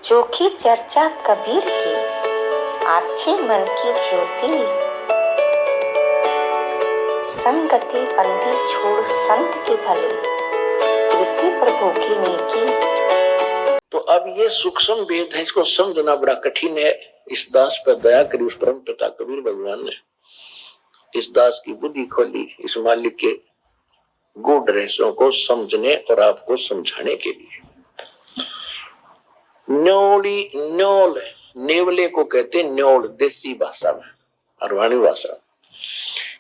जोखी चर्चा कबीर की, अच्छे मन की ज्योति, संगति बंदी छोड़ संत के भले, कृति प्रभु की नेकी। तो अब ये सूक्ष्म भेद है, इसको समझना बड़ा कठिन है। इस दास पर दया करी उस परम पिता कबीर भगवान ने इस दास की बुद्धि खोली, इस मालिक के गूढ़ रहस्यों को समझने और आपको समझाने के लिए। न्योली न्योल, नेवले को कहते न्योल देसी भाषा में, अरवाणी भाषा।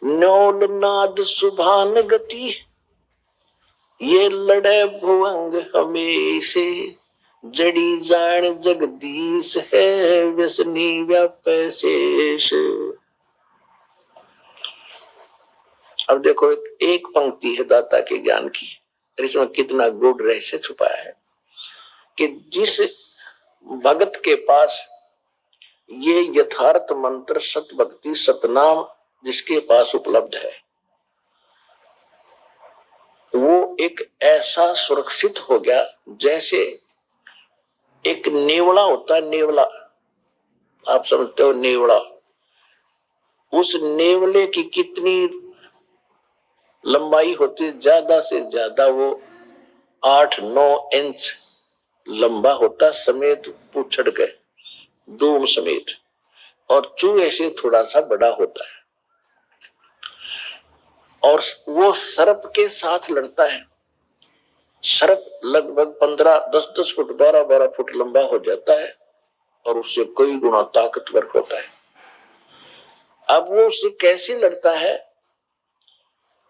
न्योल नाद सुभान गति, ये लड़े भुवंग हमेशे, जड़ी जान जगदीश है, व्यसनी व्यापै शेष। अब देखो एक पंक्ति है दाता के ज्ञान की, इसमें कितना गूढ़ रहस्य छुपाया है कि जिस भगत के पास ये यथार्थ मंत्र सत भक्ति सतनाम जिसके पास उपलब्ध है, वो एक ऐसा सुरक्षित हो गया जैसे एक नेवला होता है। नेवला आप समझते हो, नेवला, उस नेवले की कितनी लंबाई होती, ज्यादा से ज्यादा वो 8-9 इंच लंबा होता, समेत पूछड़ के दूम समेत, और चूहे से थोड़ा सा बड़ा होता है। और वो सर्प के साथ लड़ता है। सर्प लगभग 10-10 फुट 12-12 फुट लंबा हो जाता है और उससे कई गुना ताकतवर होता है। अब वो उससे कैसे लड़ता है?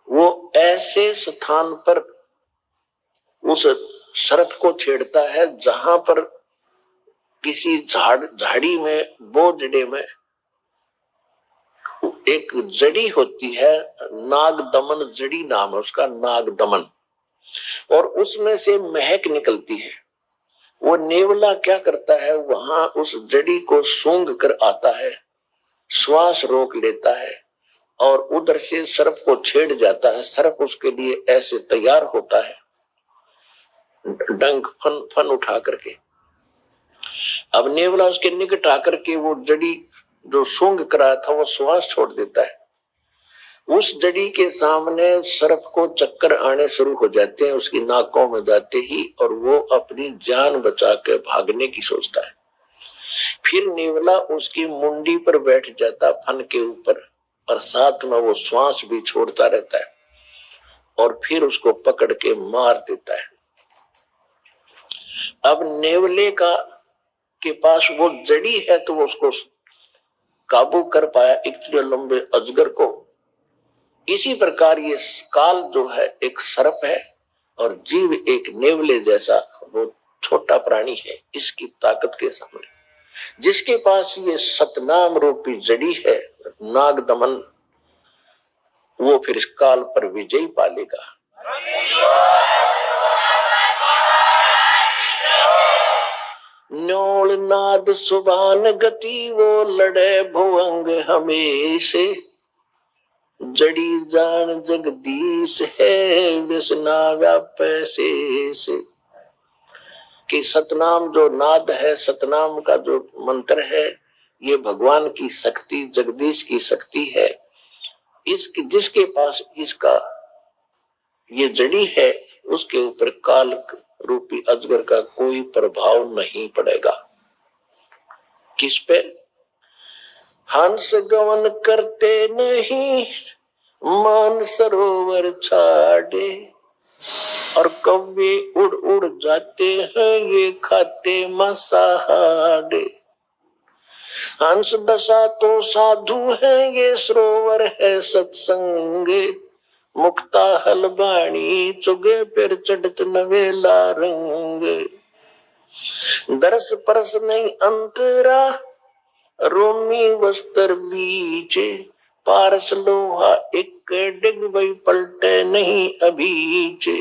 वो ऐसे स्थान पर उस सर्प को छेड़ता है जहां पर किसी झाड़ी में, बोझड़े में एक जड़ी होती है, नाग दमन जड़ी नाम है उसका, नाग दमन, और उसमें से महक निकलती है। वो नेवला क्या करता है, वहां उस जड़ी को सूंघ कर आता है, श्वास रोक लेता है और उधर से सर्प को छेड़ जाता है। सर्प उसके लिए ऐसे तैयार होता है, डंक फन उठा करके। अब नेवला उसके निकट आकर के वो जड़ी जो सूंघ कराया था वो श्वास छोड़ देता है। उस जड़ी के सामने सर्प को चक्कर आने शुरू हो जाते हैं उसकी नाकों में जाते ही, और वो अपनी जान बचा के भागने की सोचता है। फिर नेवला उसकी मुंडी पर बैठ जाता, फन के ऊपर, और साथ में वो श्वास भी छोड़ता रहता है और फिर उसको पकड़ के मार देता है। अब नेवले के पास वो जड़ी है तो वो उसको काबू कर पाया, इतने लंबे अजगर को। इसी प्रकार ये काल जो है एक सर्प है और जीव एक नेवले जैसा वो छोटा प्राणी है। इसकी ताकत के सामने जिसके पास ये सतनाम रूपी जड़ी है, नाग दमन, वो फिर इस काल पर विजय पालेगा। न्योल नाद सुभान गति, वो लड़े भुवंग हमेशे, जड़ी जान जगदीश है, व्यसना व्यापै शेष। कि सतनाम जो नाद है, सतनाम का जो मंत्र है, ये भगवान की शक्ति, जगदीश की शक्ति है। इसकी जिसके पास इसका ये जड़ी है, उसके ऊपर काल रूपी अजगर का कोई प्रभाव नहीं पड़ेगा। किस पे? हंस गवन करते नहीं, मान सरोवर छाड़े, और कौवे उड़ उड़ जाते हैं, ये खाते मांसाहारे। हंस दशा तो साधु है, ये सरोवर है सत्संगे, मुक्ता हलबाणी चुगे, फिर चढ़त नवेला रंग। दरस परस नहीं अंतरा, रोमी वस्त्र बीचे, पारस लोहा एक डिग वही पलटे नहीं अभीचे।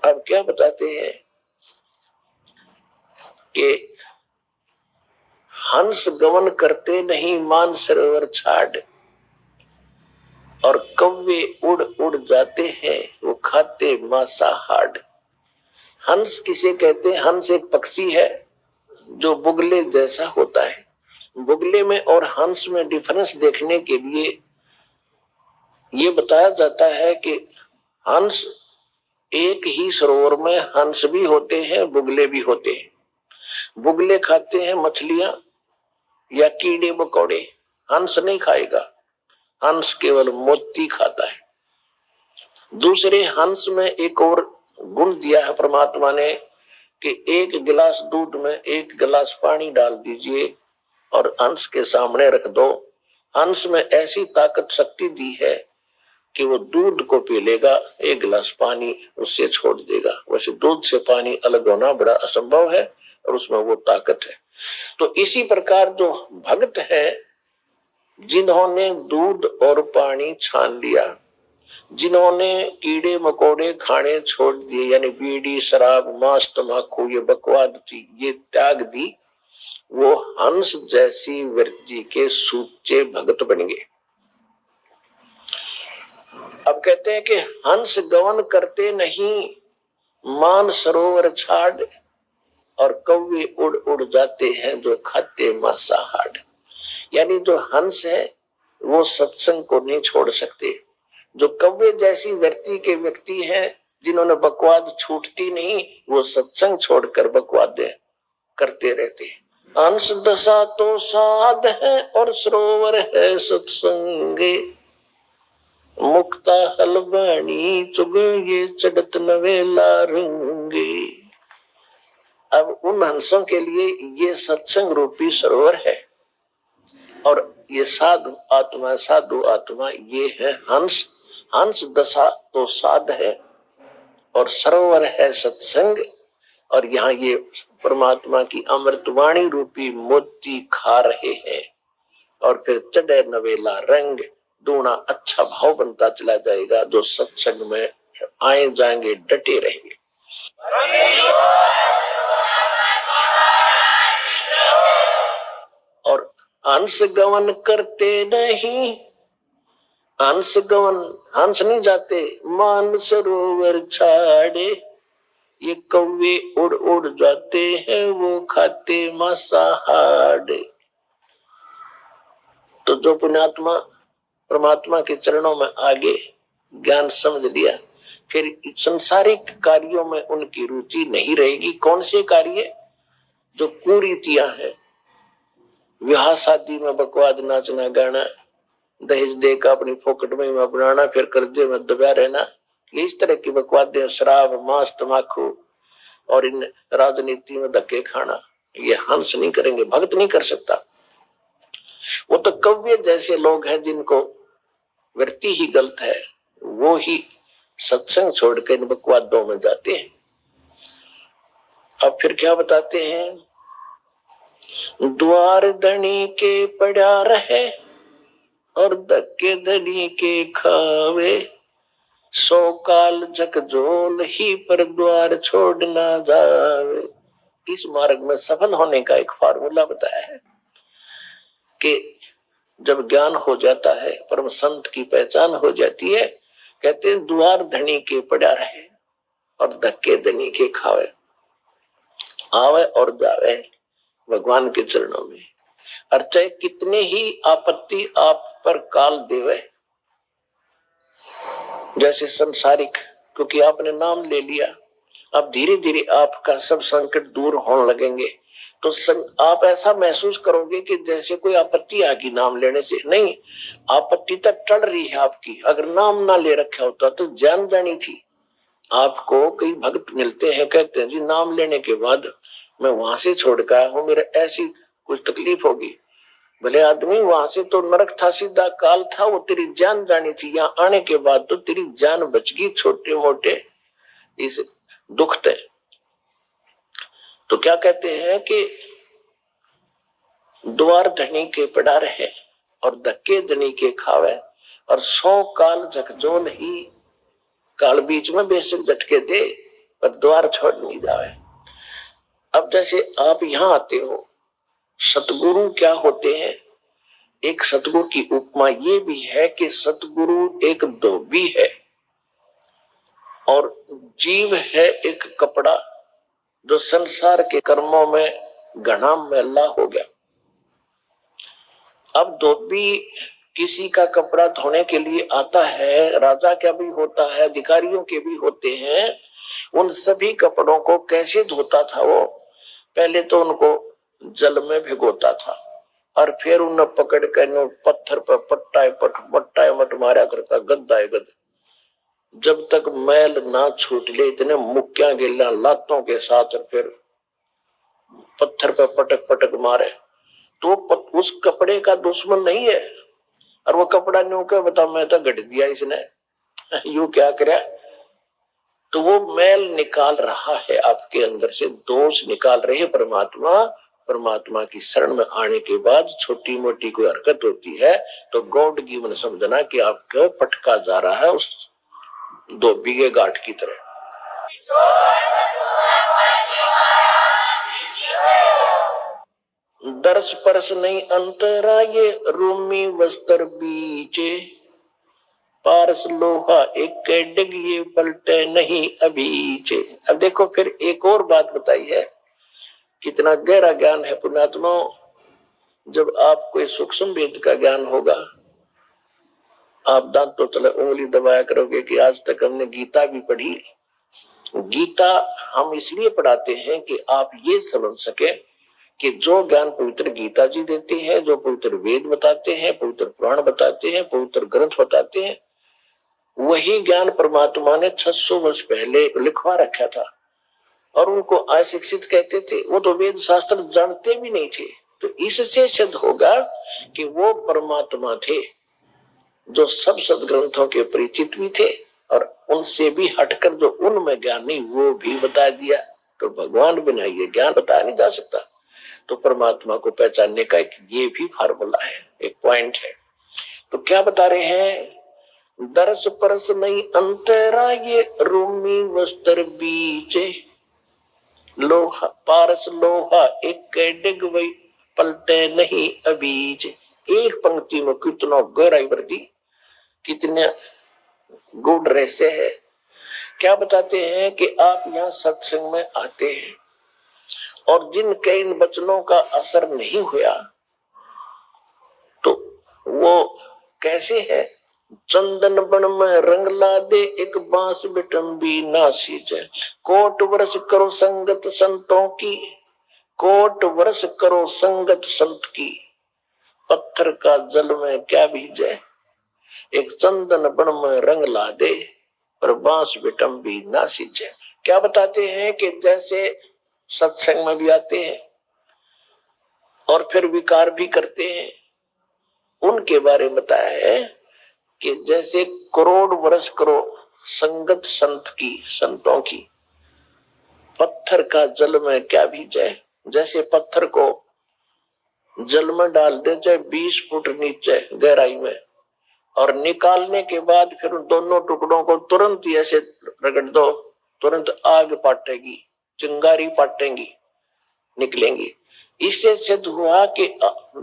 अब क्या बताते हैं कि हंस गमन करते नहीं, मान सरोवर छाड़, और कौवे उड़ उड़ जाते हैं, वो खाते मांसाहार। हंस किसे कहते हैं? हंस एक पक्षी है जो बुगले जैसा होता है। बुगले में और हंस में डिफरेंस देखने के लिए ये बताया जाता है कि हंस एक ही सरोवर में हंस भी होते हैं, बुगले भी होते हैं। बुगले खाते हैं मछलियां या कीड़े मकोड़े, हंस नहीं खाएगा। हंस केवल मोती खाता है। दूसरे हंस में एक और गुण दिया है परमात्मा ने कि एक गिलास दूध में एक गिलास पानी डाल दीजिए और हंस के सामने रख दो। हंस में ऐसी ताकत शक्ति दी है कि वो दूध को पी लेगा, एक गिलास पानी उससे छोड़ देगा। वैसे दूध से पानी अलग होना बड़ा असंभव है और उसमें वो ताकत है। तो इसी प्रकार जो भक्त है, जिन्होंने दूध और पानी छान लिया, जिन्होंने कीड़े मकोड़े खाने छोड़ दिए, यानी बीड़ी शराब मांस तंबाकू ये बकवाद थी ये त्याग दी, वो हंस जैसी वृत्ति के सूचे भक्त बन गए। अब कहते हैं कि हंस गवन करते नहीं मान सरोवर छाड़, और कौवे उड़ उड़ जाते हैं जो खाते मांसाहार। यानी जो हंस है वो सत्संग को नहीं छोड़ सकते। जो कौवे जैसी वृत्ति के व्यक्ति हैं, जिन्होंने बकवाद छूटती नहीं, वो सत्संग छोड़कर बकवाद करते रहते हैं। हंस दशा तो साध है और सरोवर है सत्संगे, मुक्ता हलवाणी चुग ये चढ़त नवेला रंगे। अब उन हंसों के लिए ये सत्संग रूपी सरोवर है और ये साधु आत्मा ये है हंस। हंस दशा तो साध है और सरोवर है सत्संग, और यहाँ ये परमात्मा की अमृतवाणी रूपी मोती खा रहे हैं। और फिर चढ़े नवेला रंग, दूना अच्छा भाव बनता चला जाएगा। जो सत्संग में आए जाएंगे डटे रहेंगे। और हंस गवन करते नहीं, हंस गवन हंस नहीं जाते मान सरोवर छाड़े, ये कौवे उड़ उड़ जाते हैं वो खाते मांसाहार। तो जो पुण्यात्मा परमात्मा के चरणों में आगे ज्ञान समझ लिया, फिर संसारिक कार्यों में उनकी रुचि नहीं रहेगी। कौन से कार्य? जो कुरीतियां हैं, विवाह शादी में बकवाद नाचना गाना, दहेज देकर अपनी फोकट में अपनाना, फिर कर्जे में दबा रहना, ये इस तरह की बकवादें, शराब मांस तंबाकू और इन राजनीति में धक्के खाना, ये हंस नहीं करेंगे, भक्त नहीं कर सकता। वो तो कव्य जैसे लोग हैं जिनको वृत्ति ही गलत है, वो ही सत्संग छोड़कर इन बकवादों में जाते हैं। अब फिर क्या बताते हैं? द्वार धनी के पड़ा रहे और धक्के धनी के खावे, 100 काल झकझोल ही पर द्वार छोड़ ना जावे। इस मार्ग में सफल होने का एक फार्मूला बताया है कि जब ज्ञान हो जाता है, परम संत की पहचान हो जाती है, कहते हैं द्वार धनी के पड़ा रहे और धक्के धनी के खावे, आवे और जावे भगवान के चरणों में। और चाहे कितने ही आपत्ति आप पर काल देवे, जैसे संसारिक, क्योंकि आपने नाम ले लिया, अब धीरे धीरे आपका सब संकट दूर होने लगेंगे। तो आप ऐसा महसूस करोगे कि जैसे कोई आपत्ति आ गई नाम लेने से। नहीं, आपत्ति तक टल रही है आपकी। अगर नाम ना ले रखा होता तो जान जानी थी। आपको कई भक्त मिलते हैं, कहते हैं जी नाम लेने के बाद मैं वहां से छोड़ के आया हूं, मेरे ऐसी कुछ तकलीफ होगी। भले आदमी, वहां से तो नरक था, सीधा काल था, वो तेरी जान जानी थी। यहाँ आने के बाद तो तेरी जान बच गई छोटे मोटे इस दुख थे। तो क्या कहते हैं कि द्वार धनी के पड़ा रहे और धक्के धनी के खावे, और 100 काल झकझोल ही, काल बीच में बेशक झटके दे पर द्वार छोड़ नहीं जावे। अब जैसे आप यहाँ आते हो, सतगुरु क्या होते हैं? एक सतगुरु की उपमा ये भी है कि सतगुरु एक धोबी है और जीव है एक कपड़ा जो संसार के कर्मों में घना मैला हो गया। अब धोबी किसी का कपड़ा धोने के लिए आता है, राजा का भी होता है, अधिकारियों के भी होते हैं। उन सभी कपड़ों को कैसे धोता था वो? पहले तो उनको जल में भिगोता था और फिर उन्हें पकड़ कर पत्थर पर पट्टा मट मारा करता, गद्दा गद, जब तक मैल ना छूट ले, इतने मुक्किया गिल्ला लातों के साथ, और फिर पत्थर पर पटक पटक मारे। तो उस कपड़े का दुश्मन नहीं है, और वो कपड़ा न्यू क्या बता, मैं तो गढ़ दिया इसने, यू क्या करे? तो वो मैल निकाल रहा है आपके अंदर से, दोष निकाल रहे परमात्मा। परमात्मा की शरण में आने के बाद छोटी मोटी कोई हरकत होती है तो गॉड गिवन समझना कि आपको पटका जा रहा है उस धोबी के गांठ की तरह। दर्श परस नहीं अंतरा, ये रूमी वस्त्र बीचे, पारस लोहा एक डिग ये पलटे नहीं अबीचे। अब देखो फिर एक और बात बताई है, कितना गहरा ज्ञान है पुण्यात्मा। जब आपको इस सूक्ष्म वेद का ज्ञान होगा, आप दांतों तले उंगली दबाया करोगे कि आज तक हमने गीता भी पढ़ी। गीता हम इसलिए पढ़ाते हैं कि आप ये समझ सके कि जो ज्ञान पवित्र गीता जी देते हैं, जो पवित्र वेद बताते हैं, पवित्र पुराण बताते हैं, पवित्र ग्रंथ बताते हैं, वही ज्ञान परमात्मा ने 600 वर्ष पहले लिखवा रखा था। और उनको अशिक्षित कहते थे, वो तो वेद शास्त्र जानते भी नहीं थे। तो इससे सिद्ध होगा कि वो परमात्मा थे जो सब सदग्रंथों के परिचित भी थे, और उनसे भी हटकर जो उनमें ज्ञान नहीं वो भी बता दिया। तो भगवान बिना ये ज्ञान बताया नहीं जा सकता। तो परमात्मा को पहचानने का एक ये भी फार्मूला है, एक पॉइंट है। तो क्या बता रहे हैं? दर्श परस नहीं अंतरा, ये रूमी वस्त्र बीचे, लोहा पारस लोहा एक डिग वही पलटे नहीं अबीज। एक पंक्ति में कितना गहराई वर्दी, कितने गुड रहस्य है। क्या बताते हैं कि आप यहाँ सत्संग में आते हैं और जिनके इन वचनों का असर नहीं हुआ तो वो कैसे है? चंदन बन में रंग ला दे, एक बांस बिटम्बी ना सींचे, कोट वर्ष करो संगत संतों की, कोट वर्ष करो संगत संत की, पत्थर का जल में क्या भीजे, एक चंदन बन में रंग ला दे और बांस बिटम्बी ना सींचे। क्या बताते हैं कि जैसे सत्संग में भी आते हैं और फिर विकार भी करते हैं, उनके बारे में बताया है कि जैसे करोड़ वर्ष करो संगत संत की, संतों की, पत्थर का जल में क्या भीजे। जैसे पत्थर को जल में डाल दे चाहे 20 फुट नीचे गहराई में, और निकालने के बाद फिर उन दोनों टुकड़ों को तुरंत ही ऐसे रगड़ दो, तुरंत आग पाटेगी, चिंगारी पाटेंगी, निकलेंगी। इससे सिद्ध हुआ कि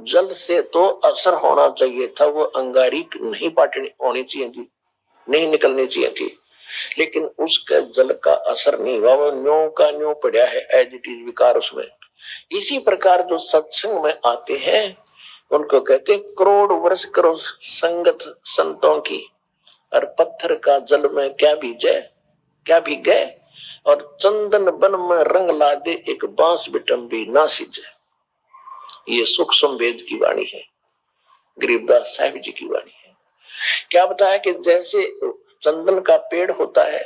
जल से तो असर होना चाहिए था, वो अंगारी नहीं पाटनी होनी चाहिए थी, नहीं निकलनी चाहिए थी, लेकिन उसके जल का असर नहीं हुआ, वो न्यों का न्यों पड़ा है, एज इट इज विकार उसमें। इसी प्रकार जो सत्संग में आते हैं उनको कहते करोड़ वर्ष करो संगत संतों की, और पत्थर का जल में क्या भीजे, क्या भीग गए, और चंदन बन में रंग ला दे, एक बांस बिटम्बी ना सींचे। ये सूक्ष्म वेद की वाणी है, गरीबदास साहिब जी की वाणी है। क्या बताया कि जैसे चंदन का पेड़ होता है,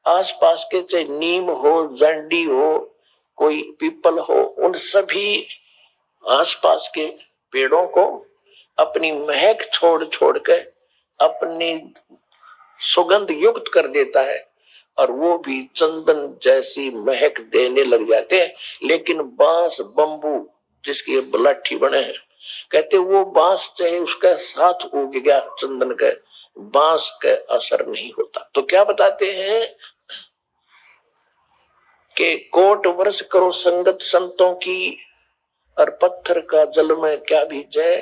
आसपास के चाहे नीम हो, जंडी हो, कोई पीपल हो, उन सभी आसपास के पेड़ों को अपनी महक छोड़ छोड़ के अपनी सुगंध युक्त कर देता है, और वो भी चंदन जैसी महक देने लग जाते हैं। लेकिन बांस बंबू जिसकी लाठी बने हैं, कहते वो बांस चाहे उसका साथ उग गया चंदन का, बांस का असर नहीं होता। तो क्या बताते हैं कि कोट वर्ष करो संगत संतों की, और पत्थर का जल में क्या भीजे,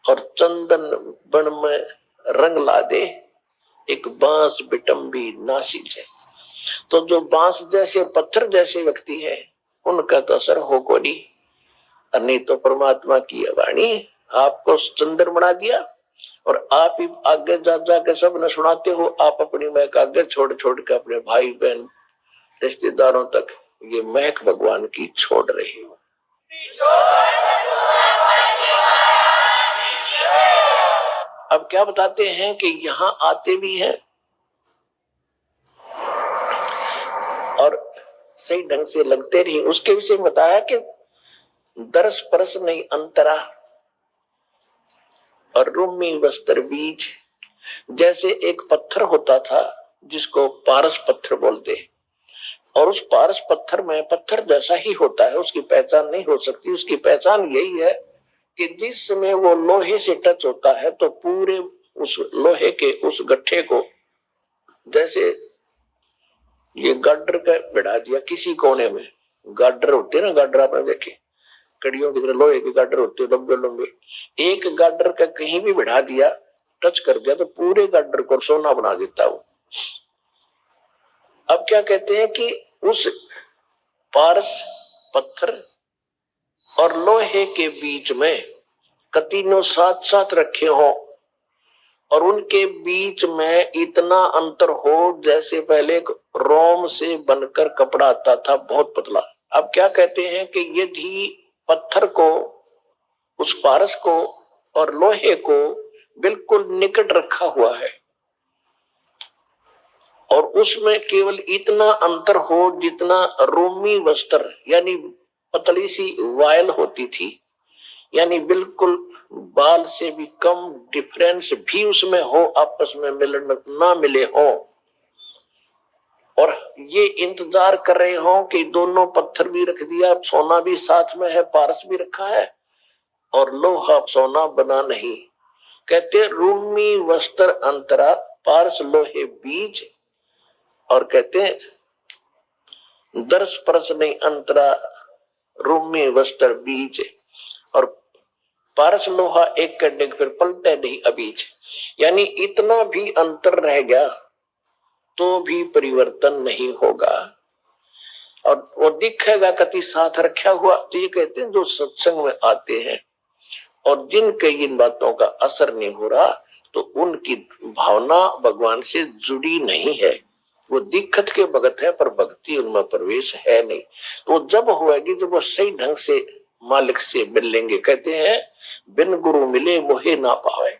और चंदन बन में रंग ला दे, एक बांस बिटम्बी नासिज है। तो जो बांस जैसे पत्थर जैसे व्यक्ति है उनका तो असर हो को नहीं तो परमात्मा की वाणी आपको चंद्र बना दिया और आप ही आगे जा जाके सब न सुनाते हो। आप अपनी महक आगे छोड़ छोड़ के अपने भाई बहन रिश्तेदारों तक ये महक भगवान की छोड़ रही हो। अब क्या बताते हैं कि यहाँ आते भी हैं और सही ढंग से लगते नहीं। उसके विषय में बताया कि दरस परस नहीं अंतरा और रूमी वस्त्र बीज। जैसे एक पत्थर होता था जिसको पारस पत्थर बोलते हैं और उस पारस पत्थर में पत्थर जैसा ही होता है, उसकी पहचान नहीं हो सकती। उसकी पहचान यही है कि जिस समय वो लोहे से टच होता है तो पूरे उस लोहे के उस गट्ठे को, जैसे ये गाडर का बिठा दिया किसी कोने में, गाडर होते हैं ना, गाडर आपने देखे कड़ियों की तरह लोहे के गाडर होते हैं लंबे लंबे, एक गाडर का कहीं भी बिठा दिया टच कर दिया तो पूरे गाडर को सोना बना देता वो। अब क्या कहते हैं कि उस पारस पत्थर और लोहे के बीच में कतीनों साथ साथ रखे हो और उनके बीच में इतना अंतर हो जैसे पहले रोम से बनकर कपड़ा आता था बहुत पतला। अब क्या कहते हैं कि यदि पत्थर को, उस पारस को और लोहे को बिल्कुल निकट रखा हुआ है और उसमें केवल इतना अंतर हो जितना रोमी वस्त्र यानी पतली सी वायल होती थी, यानी बिल्कुल बाल से भी कम डिफरेंस भी उसमें हो, आपस में मिलन ना मिले हो और ये इंतजार कर रहे हो कि दोनों पत्थर भी रख दिया, सोना भी साथ में है, पारस भी रखा है और लोहा सोना बना नहीं। कहते रूमी वस्त्र अंतरा पारस लोहे बीज और कहते दर्श परस नहीं अंतरा रूमी वस्त्र बीज और पारस लोहा एक करने फिर पलटे नहीं अबीज। यानी इतना भी अंतर रह गया तो भी परिवर्तन नहीं होगा और वो दिखेगा कति साथ रखा हुआ। तो ये कहते हैं जो सत्संग में आते हैं और जिनके इन बातों का असर नहीं हो रहा तो उनकी भावना भगवान से जुड़ी नहीं है, वो दिक्कत के भगत है पर भक्ति उनमें प्रवेश है नहीं। तो जब होएगी जब वो सही ढंग से मालिक से मिल लेंगे। कहते हैं बिन गुरु मिले मोहे ना पावे।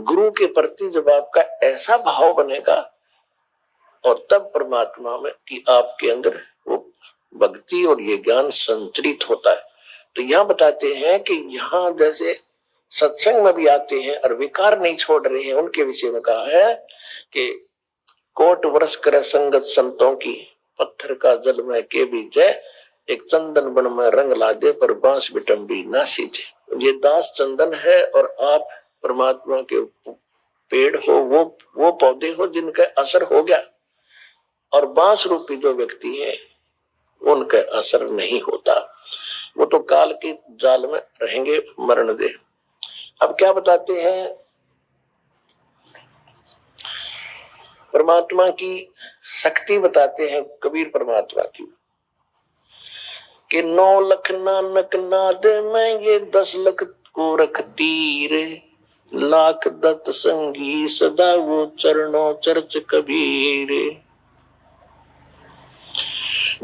गुरु के प्रति जब आपका ऐसा भाव बनेगा और तब परमात्मा में कि आपके अंदर वो भक्ति और ये ज्ञान संचरित होता है। तो यहाँ बताते हैं कि यहाँ जैसे सत्संग में भी आते हैं और विकार नहीं छोड़ रहे हैं, उनके विषय में कहा है कि कोट वर्ष करे संगत संतों की, पत्थर का जल में के भी जय, एक चंदन बन में रंग ला दे पर बांस बिटम्बी ना सींचे। ये दास चंदन है और आप परमात्मा के पेड़ हो, वो पौधे हो जिनका असर हो गया और बांस रूपी जो व्यक्ति है उनका असर नहीं होता, वो तो काल के जाल में रहेंगे, मरण दे। अब क्या बताते हैं परमात्मा की शक्ति बताते हैं कबीर परमात्मा की कि 9 लख नानक नाद में ये 10 लख को रख तीर, लाख दत्त संगी सदा वो चरणों चर्च कबीर।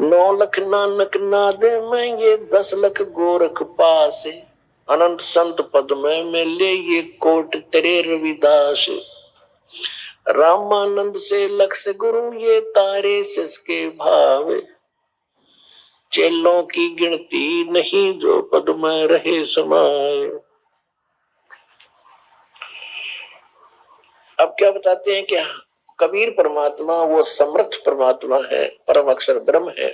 9 लख नानक नाद में ये 10 लख गोरख पास, अनंत संत पद में मिले ये कोट तेरे रविदास। रामानंद से लक्ष गुरु ये तारे सिसके भाव, चेलों की गिनती नहीं जो पद में रहे समाये। अब क्या बताते हैं कि कबीर परमात्मा वो समर्थ परमात्मा है, परम अक्षर ब्रह्म है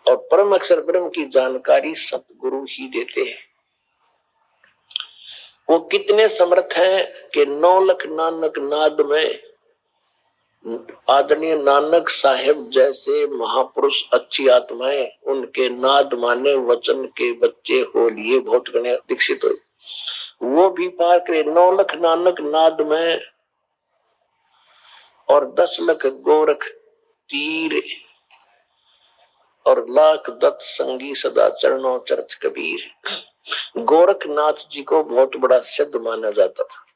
और परम अक्षर ब्रह्म की जानकारी सतगुरु ही देते हैं। वो कितने समर्थ हैं कि 9 लख नानक नाद में आदरणीय नानक साहेब जैसे महापुरुष अच्छी आत्माएं उनके नाद माने वचन के बच्चे हो लिए बहुत गणे दीक्षित हो, वो भी पार करे। 9 लख नानक नाद में और 10 लाख गोरख तीर और लाख दत्त संगी सदा चरणों चर्च कबीर। गोरखनाथ जी को बहुत बड़ा सिद्ध माना जाता था।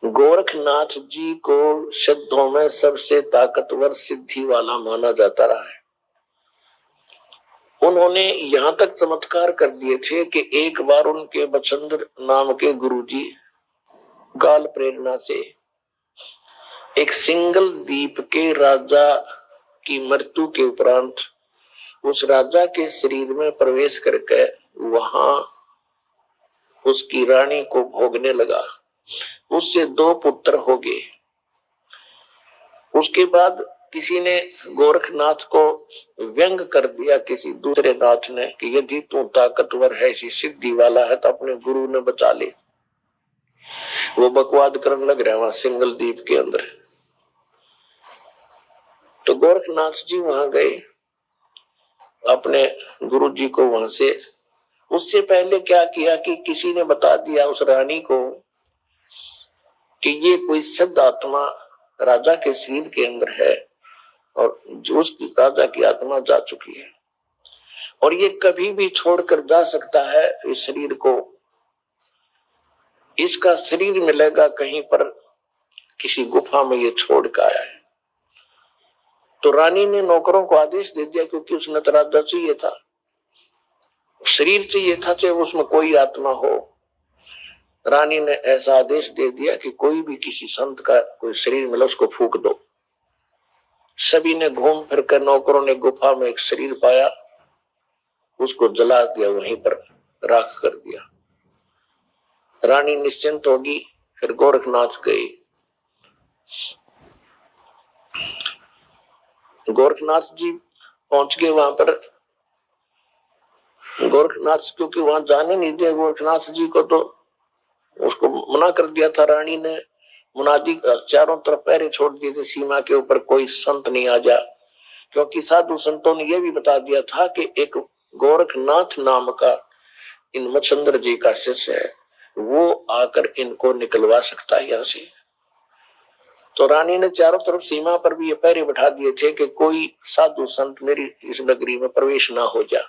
गोरखनाथ जी को सिद्धों में सबसे ताकतवर सिद्धि वाला माना जाता रहा है। उन्होंने यहां तक चमत्कार कर दिए थे कि एक बार उनके बचंद्र नाम के गुरुजी गाल प्रेरणा से एक सिंगल द्वीप के राजा की मृत्यु के उपरांत उस राजा के शरीर में प्रवेश करके वहां उसकी रानी को भोगने लगा। उससे 2 पुत्र हो गए। उसके बाद किसी ने गोरखनाथ को व्यंग कर दिया, किसी दूसरे नाथ ने, कि यदि तू ताकतवर है, ऐसी सिद्धि वाला है तो अपने गुरु ने बचा ले। वो बकवाद करने लग रहा वहां सिंगल द्वीप के अंदर। तो गोरखनाथ जी वहां गए अपने गुरु जी को वहां से। उससे पहले क्या किया कि किसी ने बता दिया उस रानी को कि ये कोई सिद्ध आत्मा राजा के शरीर के अंदर है और जो उस राजा की आत्मा जा चुकी है और ये कभी भी छोड़कर जा सकता है इस शरीर को। इसका शरीर मिलेगा कहीं पर किसी गुफा में, ये छोड़ के आया है। तो रानी ने नौकरों को आदेश दे दिया, क्योंकि उसने तो राजा चाहिए था, शरीर चाहिए था, चाहे उसमें कोई आत्मा हो। रानी ने ऐसा आदेश दे दिया कि कोई भी किसी संत का कोई शरीर मिला उसको फूंक दो। सभी ने घूम फिर कर, नौकरों ने गुफा में एक शरीर पाया, उसको जला दिया, वहीं पर राख कर दिया। रानी निश्चिंत होगी। फिर गोरखनाथ गए। गोरखनाथ जी पहुंच गए वहां पर। गोरखनाथ क्योंकि वहां जाने नहीं दिया गोरखनाथ जी को, तो उसको मना कर दिया था रानी ने। मुनादी चारों तरफ पहरे छोड़ दिए थे सीमा के ऊपर, कोई संत नहीं आ जा, क्योंकि साधु संतों ने यह भी बता दिया था कि एक गोरखनाथ नाम का इन मच्छंद्र जी का शिष्य है, वो आकर इनको निकलवा सकता है यहाँ से। तो रानी ने चारों तरफ सीमा पर भी ये पहरे बैठा दिए थे कि कोई साधु संत मेरी इस नगरी में प्रवेश ना हो जा।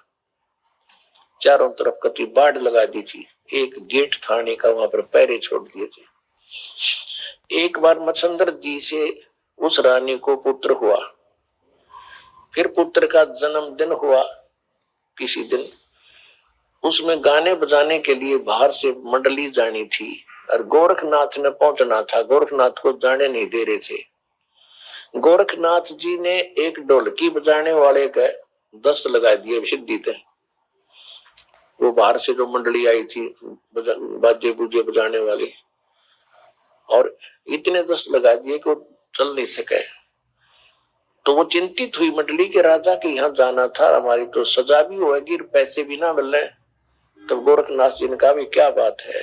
चारों तरफ कति बाढ़ लगा दी थी, एक गेट थाने का वहां पर पहरे छोड़ दिए थे। एक बार मच्छंद्र जी से उस रानी को पुत्र हुआ। फिर पुत्र का जन्मदिन हुआ किसी दिन। उसमें गाने बजाने के लिए बाहर से मंडली जानी थी और गोरखनाथ ने पहुंचना था। गोरखनाथ को जाने नहीं दे रहे थे। गोरखनाथ जी ने एक ढोलकी बजाने वाले का दस्त लगा दिए सिद्धि थे। वो बाहर से जो मंडली आई थी बाजे बूजे बजाने वाली, और इतने दस्त लगा दिए कि वो चल नहीं सके। तो वो चिंतित हुई मंडली के राजा के यहाँ जाना था, हमारी तो सजा भी होगी, पैसे भी ना मिल रहे। तब गोरखनाथ जी ने कहा भी क्या बात है,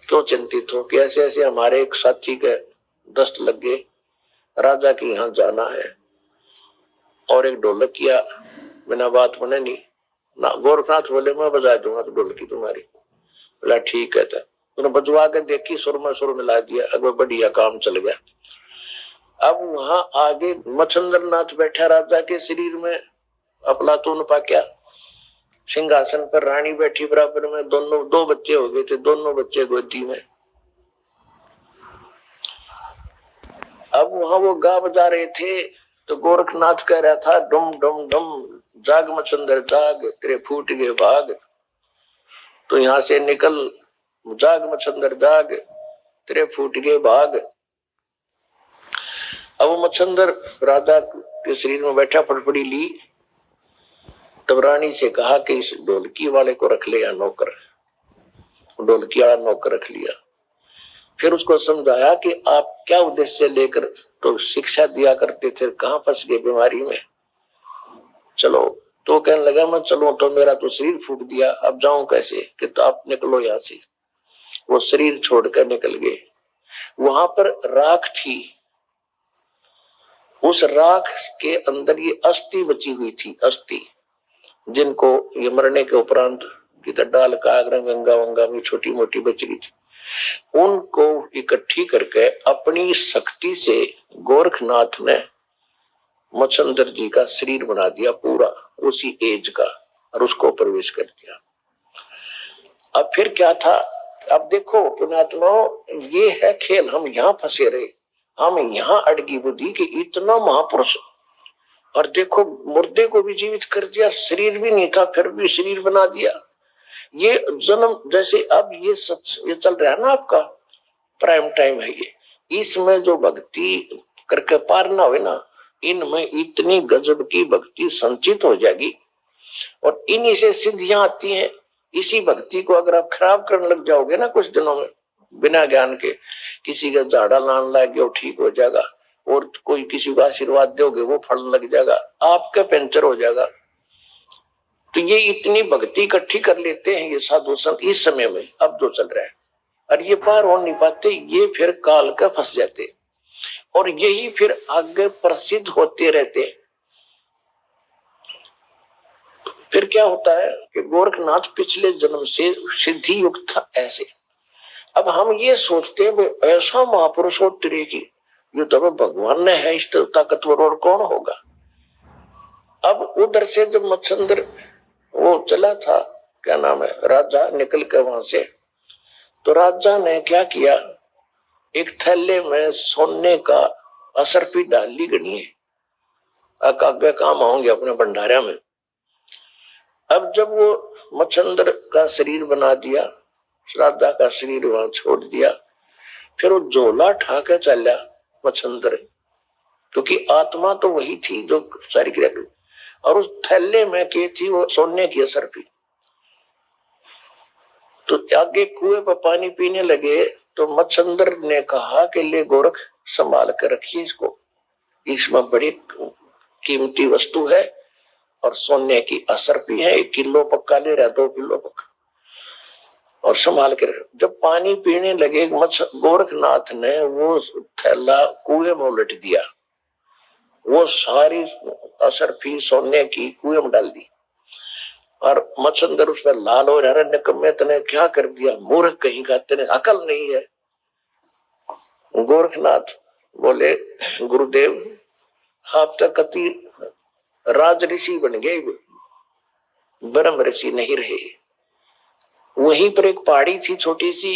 क्यों चिंतित हो? कि ऐसे ऐसे हमारे एक साथी के दस्त लग गए, राजा के यहाँ जाना है और एक ढोलक किया बिना बात बने नहीं ना। गोरखनाथ बोले मैं बजा दूंगा तो ढोलकी तुम्हारी। बोला ठीक है। तो बजवा के देखी, सुर में सुर मिला दिया, अगर बढ़िया काम चल गया। अब वहां आगे मच्छंद्र नाथ बैठा राजा के शरीर में, अफलातून पाक्या सिंहासन पर, रानी बैठी बराबर में, दोनों 2 बच्चे हो गए थे, दोनों बच्चे गोदी में। अब वहां वो गा बजा रहे थे तो गोरखनाथ कह रहा था डुम डुम डुम, जाग मच्छंद्र जाग, तेरे फूट गए भाग, तो यहां से निकल, जाग मच्छंद्र जाग, तेरे फूट गए भाग। अब मच्छंद्र राजा के शरीर में बैठा, फटफड़ी ली। तब रानी से कहा कि इस ढोलकी वाले को रख ले या नौकर। ढोलकी वाला नौकर रख लिया। फिर उसको समझाया कि आप क्या उद्देश्य लेकर तो शिक्षा दिया करते थे, कहां फंस गए बीमारी में, चलो। तो कहने लगा मैं चलूं तो मेरा तो शरीर फूट दिया, अब जाऊं कैसे? कि तो आप निकलो यहां से। वो शरीर छोड़कर निकल गए। वहां पर राख थी, उस राख के अंदर ये अस्थि बची हुई थी, अस्थि जिनको ये मरने के उपरांत किधर डाल का गंगा वंगा में छोटी मोटी बच रही थी, उनको इकट्ठी करके अपनी शक्ति से गोरखनाथ ने मच्छंदर जी का शरीर बना दिया पूरा उसी एज का, और उसको प्रवेश कर दिया। अब फिर क्या था, अब देखो पुण्यात्माओं, ये है खेल। हम यहाँ फंसे रहे, हम यहाँ अड़गी बुद्धि कि इतना महापुरुष, और देखो मुर्दे को भी जीवित कर दिया, शरीर भी नहीं था फिर भी शरीर बना दिया। ये जन्म जैसे अब ये चल रहा है ना, आपका प्राइम टाइम है ये, इसमें जो भक्ति करके पार ना हुए ना, इनमें इतनी गजब की भक्ति संचित हो जाएगी और इन्हीं से सिद्धियां आती हैं। इसी भक्ति को अगर आप खराब करने लग जाओगे ना कुछ दिनों में, बिना ज्ञान के, किसी का झाड़ा लान लग गया ठीक हो जाएगा, और कोई किसी को आशीर्वाद दोगे वो फल लग जाएगा, आपका पंचर हो जाएगा। तो ये इतनी भक्ति इकट्ठी कर लेते हैं ये साधु संत इस समय में, अब जो चल रहा है, और ये पार हो नहीं पाते, ये फिर काल का फंस जाते और यही फिर आगे प्रसिद्ध होते रहते। फिर क्या होता है कि गोरखनाथ पिछले जन्म से सिद्धि युक्त था ऐसे। अब हम ये सोचते हैं ऐसा महापुरुष हो तेरे की, ये तो भगवान ने है, इस ताकतवर और कौन होगा। अब उधर से जब मच्छंदर वो चला था, क्या नाम है, राजा निकल कर वहां से, तो राजा ने क्या किया, एक थैले में सोने का असरफी डाल ली गणिए, आगे काम आऊंगे अपने भंडारा में। अब जब वो मच्छंदर का शरीर बना दिया, राजा का शरीर वहां छोड़ दिया, फिर वो झोला उठा के चला मच्छंदर, क्योंकि आत्मा तो वही थी जो सारी क्रिया, और उस थैले में की थी वो सोने की असरफी। तो आगे कुएं पर पानी पीने लगे, तो मच्छंदर ने कहा कि ले गोरख संभाल कर रखिए इसको, इसमें बड़ी कीमती वस्तु है और सोने की असरफी है, 1 किलो पक्का ले रहा, 2 किलो पक्का, और संभाल कर। जब पानी पीने लगे गोरखनाथ ने वो थैला कुएं में उलट दिया, वो सारी असरफी सोने की कुएं में डाल दी, और मच्छंदर उस पर लाल हो रहा, निकम्मे तने क्या कर दिया, मूर्ख कहीं का, तेने अकल नहीं है। गोरखनाथ बोले गुरुदेव आप तक कति राज ऋषि बन गए, ब्रह्म ऋषि नहीं रहे। वहीं पर एक पहाड़ी थी छोटी सी,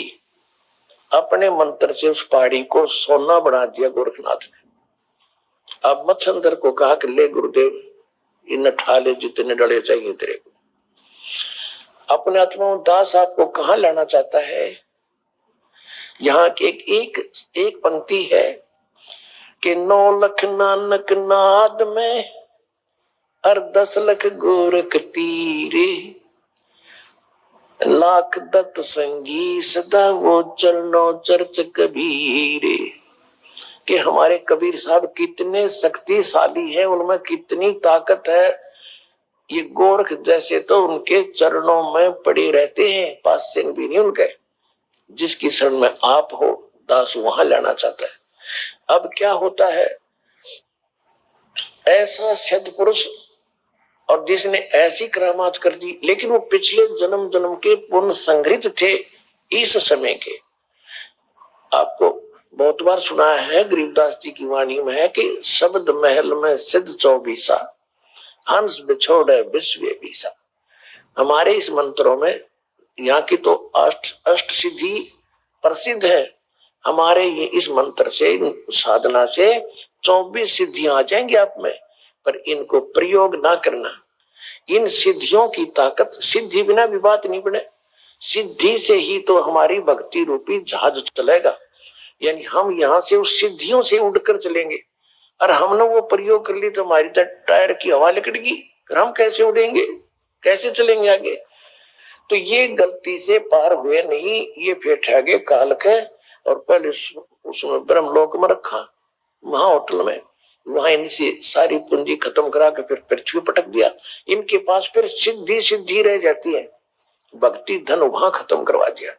अपने मंत्र से उस पहाड़ी को सोना बना दिया गोरखनाथ ने। अब मच्छंदर को कहा कि ले गुरुदेव इन ठाले जितने डले चाहिए तेरे को। अपने आत्मा दास आपको कहां लाना चाहता है। यहाँ एक पंक्ति है कि 9 लख नानक नाद में और 10 लख गोरख तीरे, लाख दत्त संगी सदा वो चरणों चर्च कबीरे। कि हमारे कबीर साहब कितने शक्तिशाली हैं, उनमें कितनी ताकत है। ये गोरख जैसे तो उनके चरणों में पड़े रहते हैं, पास से भी नहीं उनके। जिसकी शरण में आप हो दास वहां लाना चाहता है। अब क्या होता है, ऐसा सद्पुरुष और जिसने ऐसी करामात कर दी, लेकिन वो पिछले जन्म जन्म के पुण्य संग्रहित थे इस समय के। आपको बहुत बार सुना है, गरीबदास जी की वाणी में है कि शब्द महल में सिद्ध 24 हंस बिछोड़े विश्व बीसा। हमारे इस मंत्रों में यहाँ की तो अष्ट सिद्धि प्रसिद्ध है। हमारे ये इस मंत्र से, साधना से 24 सिद्धियां आ जाएंगी आप में, पर इनको प्रयोग ना करना। इन सिद्धियों की ताकत, सिद्धि बिना भी बात नहीं बने, सिद्धि से ही तो हमारी भक्ति रूपी जहाज चलेगा। यानी हम यहाँ से उस सिद्धियों से उड़कर चलेंगे, और हमने वो प्रयोग कर ली तो हमारी टायर की हवा लिकड़गी, फिर हम कैसे उड़ेंगे, कैसे चलेंगे आगे। तो ये गलती से पार हुए नहीं, ये फेंटा गए काल के, और पहले उसमें ब्रह्मलोक में रखा, वहां होटल में, वहां इनसे सारी पूंजी खत्म करा के फिर पृथ्वी पटक दिया। इनके पास फिर सिद्धि रह जाती है, भक्ति धन वहां खत्म करवा दिया।